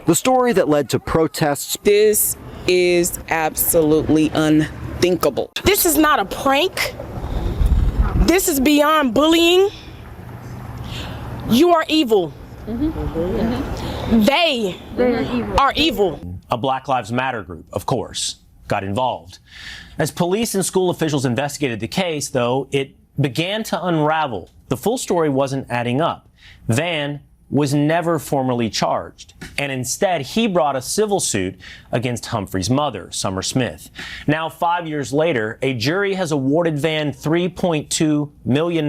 The story that led to protests. This is absolutely unthinkable. This is not a prank. This is beyond bullying. You are evil. They are evil. A Black Lives Matter group, of course, got involved. As police and school officials investigated the case, though, it began to unravel. The full story wasn't adding up. Vann was never formally charged, and instead he brought a civil suit against Humphrey's mother, Summer Smith. Now, 5 years later, a jury has awarded Vann $3.2 million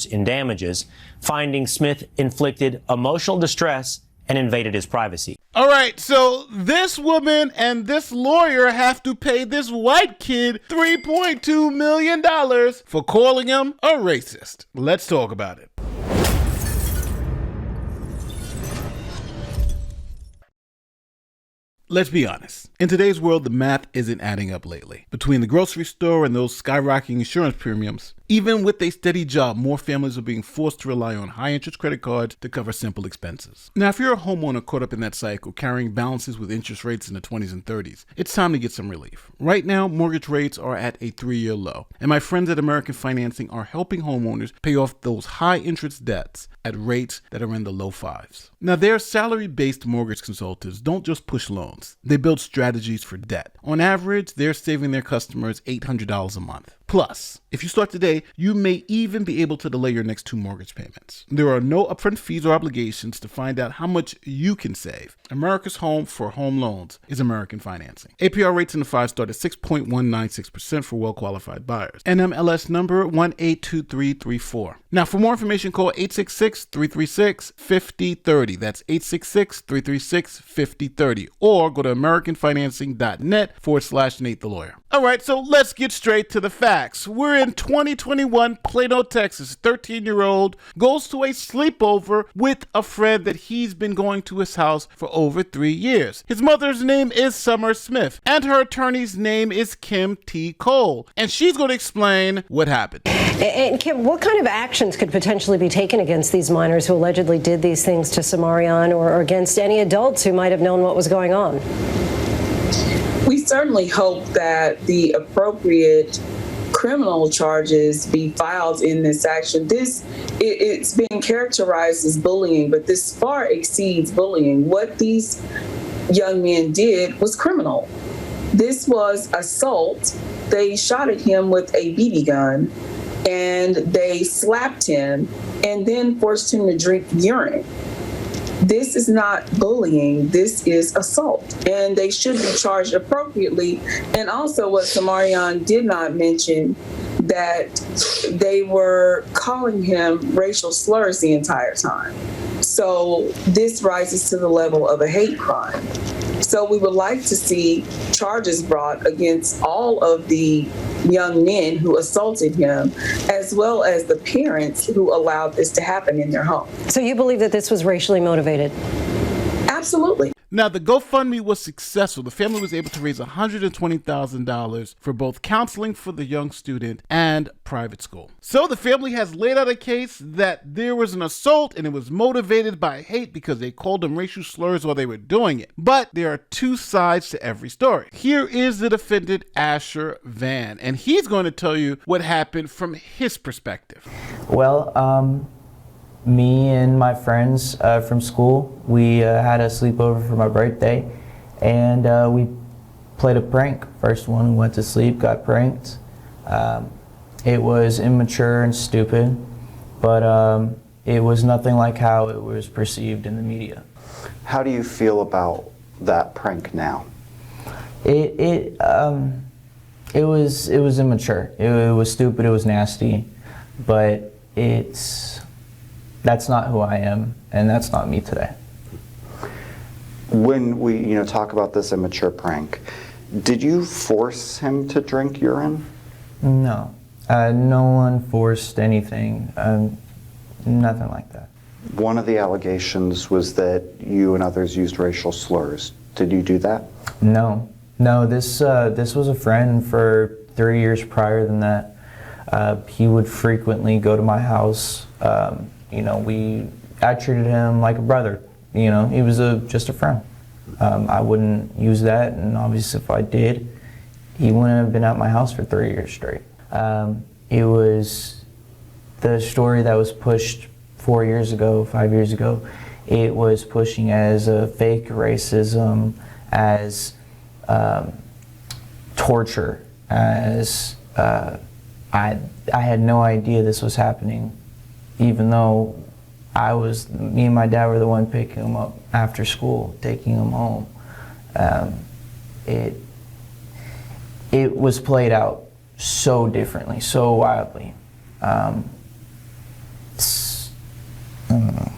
in damages, finding Smith inflicted emotional distress and invaded his privacy. All right, so this woman and this lawyer have to pay this white kid $3.2 million for calling him a racist. Let's talk about it. Let's be honest. In today's world, the math isn't adding up lately. Between the grocery store and those skyrocketing insurance premiums, even with a steady job, more families are being forced to rely on high-interest credit cards to cover simple expenses. Now, if you're a homeowner caught up in that cycle, carrying balances with interest rates in the 20s and 30s, it's time to get some relief. Right now, mortgage rates are at a 3-year low, and my friends at American Financing are helping homeowners pay off those high-interest debts at rates that are in the low 5s. Now, their salary-based mortgage consultants don't just push loans. They build strategies for debt. On average, they're saving their customers $800 a month. Plus, if you start today, you may even be able to delay your next 2 mortgage payments. There are no upfront fees or obligations to find out how much you can save. America's home for home loans is American Financing. APR rates in the 5 start at 6.196% for well-qualified buyers. NMLS number 182334. Now, for more information, call 866-336-5030. That's 866-336-5030. Or go to AmericanFinancing.net/Nate the Lawyer. All right, so let's get straight to the facts. We're in 2021, Plano, Texas. 13-year-old goes to a sleepover with a friend that he's been going to his house for over 3 years. His mother's name is Summer Smith, and her attorney's name is Kim T. Cole. And she's going to explain what happened. And Kim, what kind of actions could potentially be taken against these minors who allegedly did these things to Samarian, or against any adults who might have known what was going on? We certainly hope that the appropriate criminal charges be filed in this action. It's being characterized as bullying, but this far exceeds bullying. What these young men did was criminal. This was assault. They shot at him with a BB gun, and they slapped him and then forced him to drink urine. This is not bullying, this is assault, and they should be charged appropriately. And also what Samarian did not mention, that they were calling him racial slurs the entire time. So this rises to the level of a hate crime. So we would like to see charges brought against all of the young men who assaulted him, as well as the parents who allowed this to happen in their home. So you believe that this was racially motivated? Absolutely. Now, the GoFundMe was successful. The family was able to raise $120,000 for both counseling for the young student and private school. So the family has laid out a case that there was an assault and it was motivated by hate because they called them racial slurs while they were doing it. But there are 2 sides to every story. Here is the defendant, Asher Vann, and he's going to tell you what happened from his perspective. Well, me and my friends from school, we had a sleepover for my birthday, and we played a prank. First one, we went to sleep, got pranked. It was immature and stupid, but it was nothing like how it was perceived in the media. How do you feel about that prank now? It was immature. It was stupid. It was nasty, but that's not who I am, and that's not me today. When we, talk about this immature prank, did you force him to drink urine? No, no one forced anything, nothing like that. One of the allegations was that you and others used racial slurs. Did you do that? No, this was a friend for 3 years prior than that. He would frequently go to my house. I treated him like a brother. He was just a friend. I wouldn't use that, and obviously if I did, he wouldn't have been at my house for 3 years straight. It was the story that was pushed 4 years ago, 5 years ago. It was pushing as a fake racism, as torture, as I had no idea this was happening, even though me and my dad were the one picking him up after school, taking him home. It was played out so differently, so wildly. I don't know.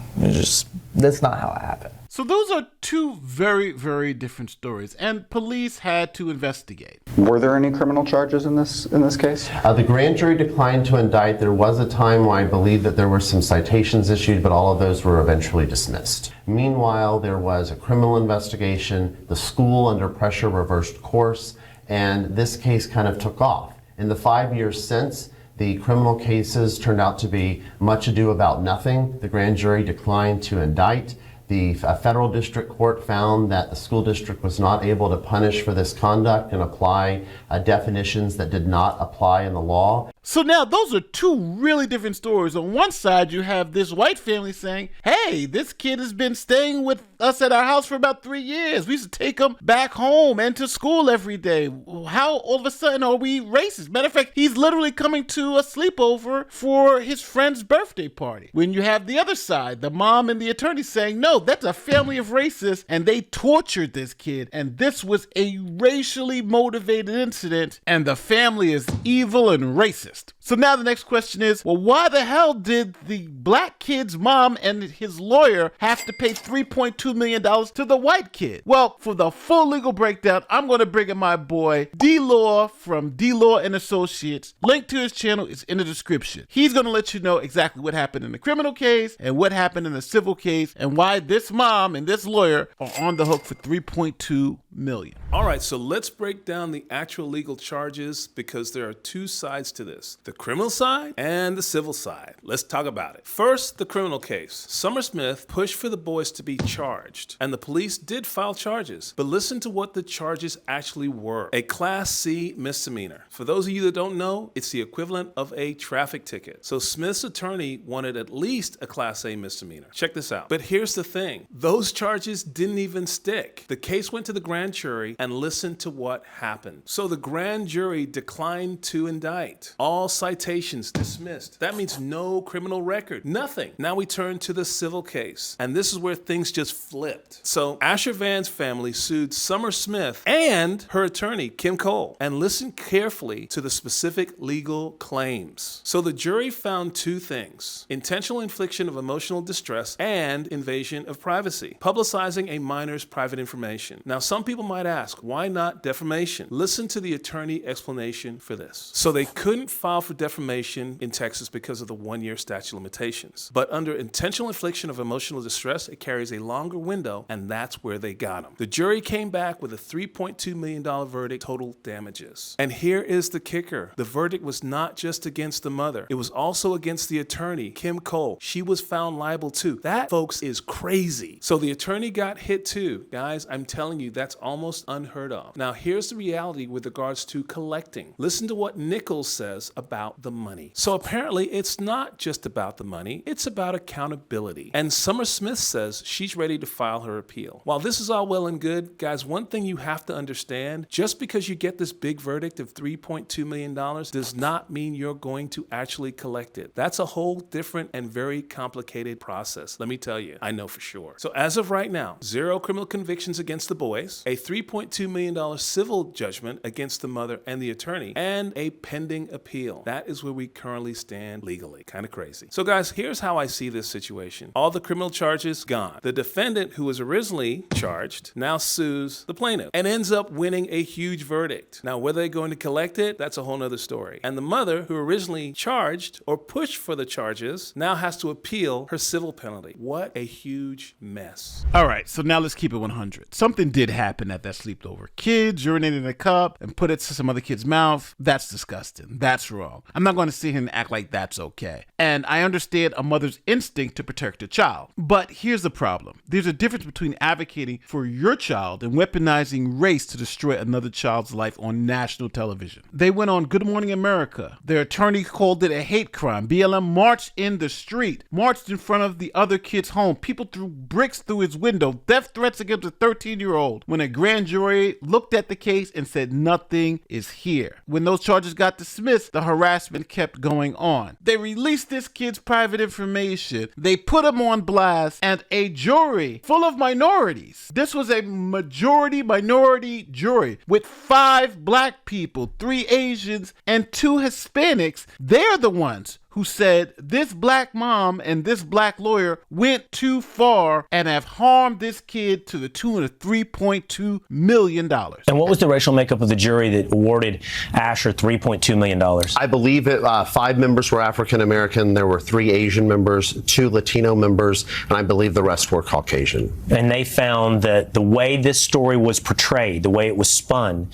That's not how it happened. So those are two very, very different stories, and police had to investigate. Were there any criminal charges in this case? The grand jury declined to indict. There was a time where I believe that there were some citations issued, but all of those were eventually dismissed. Meanwhile, there was a criminal investigation. The school, under pressure, reversed course, and this case kind of took off. In the 5 years since, the criminal cases turned out to be much ado about nothing. The grand jury declined to indict. The federal district court found that the school district was not able to punish for this conduct and apply definitions that did not apply in the law. So now those are two really different stories. On one side, you have this white family saying, hey, this kid has been staying with us at our house for about 3 years. We used to take him back home and to school every day. How all of a sudden are we racist? Matter of fact, he's literally coming to a sleepover for his friend's birthday party. When you have the other side, the mom and the attorney saying, no, that's a family of racists and they tortured this kid. And this was a racially motivated incident and the family is evil and racist. So now the next question is, well, why the hell did the black kid's mom and his lawyer have to pay $3.2 million to the white kid? Well, for the full legal breakdown, I'm going to bring in my boy, D-Law from D-Law and Associates. Link to his channel is in the description. He's going to let you know exactly what happened in the criminal case and what happened in the civil case and why this mom and this lawyer are on the hook for $3.2 million. All right, so let's break down the actual legal charges because there are two sides to this. The criminal side and the civil side. Let's talk about it. First, the criminal case. Summer Smith pushed for the boys to be charged, and the police did file charges. But listen to what the charges actually were. A Class C misdemeanor. For those of you that don't know, it's the equivalent of a traffic ticket. So Smith's attorney wanted at least a Class A misdemeanor. Check this out. But here's the thing. Those charges didn't even stick. The case went to the grand jury and listened to what happened. So the grand jury declined to indict. All citations dismissed. That means no criminal record. Nothing. Now we turn to the civil case. And this is where things just flipped. So Asher Vann's family sued Summer Smith and her attorney, Kim Cole. And listen carefully to the specific legal claims. So the jury found two things: intentional infliction of emotional distress and invasion of privacy, publicizing a minor's private information. Now some people might ask, why not defamation? Listen to the attorney explanation for this. So they couldn't file for defamation in Texas because of the 1-year statute of limitations. But under intentional infliction of emotional distress, it carries a longer window, and that's where they got him. The jury came back with a $3.2 million verdict, total damages. And here is the kicker. The verdict was not just against the mother. It was also against the attorney, Kim Cole. She was found liable too. That, folks, is crazy. So the attorney got hit too. Guys, I'm telling you, that's almost unheard of. Now, here's the reality with regards to collecting. Listen to what Nichols says about the money. So apparently, it's not just about the money. It's about accountability. And Summer Smith says she's ready to file her appeal. While this is all well and good, guys, one thing you have to understand, just because you get this big verdict of $3.2 million does not mean you're going to actually collect it. That's a whole different and very complicated process. Let me tell you, I know for sure. So as of right now, 0 criminal convictions against the boys, a $3.2 million civil judgment against the mother and the attorney, and a pending appeal. That is where we currently stand legally. Kind of crazy. So guys, here's how I see this situation. All the criminal charges gone. The defendant who was originally charged now sues the plaintiff and ends up winning a huge verdict. Now, whether they're going to collect it, that's a whole nother story. And the mother who originally charged or pushed for the charges now has to appeal her civil penalty. What a huge mess. All right, so now let's keep it 100. Something did happen happened at that sleepover. Kids urinated in a cup and put it to some other kid's mouth. That's disgusting. That's wrong. I'm not going to sit here and act like that's okay. And I understand a mother's instinct to protect her child. But here's the problem. There's a difference between advocating for your child and weaponizing race to destroy another child's life on national television. They went on Good Morning America. Their attorney called it a hate crime. BLM marched in the street, marched in front of the other kid's home. People threw bricks through his window, death threats against a 13-year-old. When a grand jury looked at the case and said nothing is here. When those charges got dismissed, the harassment kept going on. They released this kid's private information. They put him on blast, and a jury full of minorities. This was a majority-minority jury with 5 black people, 3 Asians, and 2 Hispanics. They're the ones who said this black mom and this black lawyer went too far and have harmed this kid to the tune of $3.2 million. And what was the racial makeup of the jury that awarded Asher $3.2 million? I believe 5 members were African American. There were 3 Asian members, 2 Latino members, and I believe the rest were Caucasian. And they found that the way this story was portrayed, the way it was spun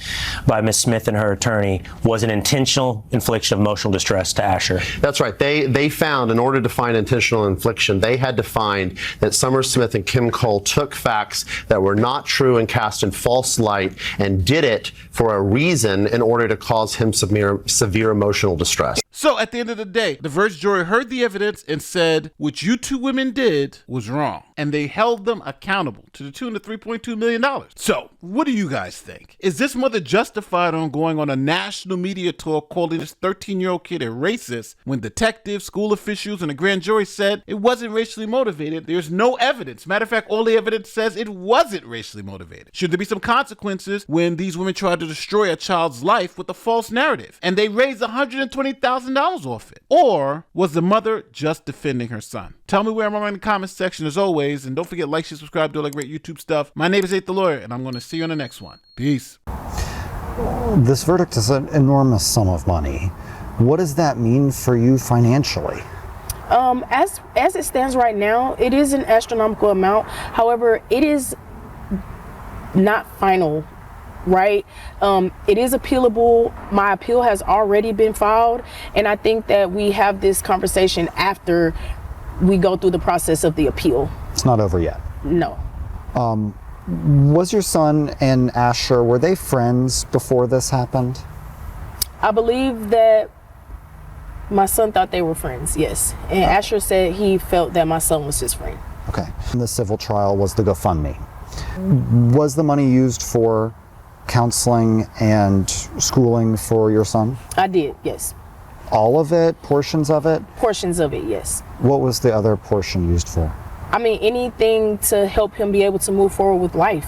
by Ms. Smith and her attorney, was an intentional infliction of emotional distress to Asher. That's right. They found, in order to find intentional infliction, they had to find that Summer Smith and Kim Cole took facts that were not true and cast in false light and did it for a reason in order to cause him severe emotional distress. So at the end of the day, the first jury heard the evidence and said what you 2 women did was wrong. And they held them accountable to the tune of $3.2 million. So what do you guys think? Is this mother justified on going on a national media tour calling this 13-year-old kid a racist when detectives, school officials, and a grand jury said it wasn't racially motivated? There's no evidence. Matter of fact, all the evidence says it wasn't racially motivated. Should there be some consequences when these women tried to destroy a child's life with a false narrative and they raised $120,000 off it? Or was the mother just defending her son? Tell me where I'm in the comments section as always, and don't forget to like, share, subscribe, do all that great YouTube stuff. My name is Nate the Lawyer, and I'm going to see you on the next one. Peace. This verdict is an enormous sum of money. What does that mean for you financially? As it stands right now, it is an astronomical amount. However, it is not final, right? It is appealable. My appeal has already been filed, and I think that we have this conversation after we go through the process of the appeal. It's not over yet. No. Was your son and Asher, were they friends before this happened? I believe that my son thought they were friends, yes. And Asher said he felt that my son was his friend. Okay. And the civil trial was the GoFundMe. Was the money used for counseling and schooling for your son? I did, yes. All of it? Portions of it? Portions of it, yes. What was the other portion used for? I mean, anything to help him be able to move forward with life.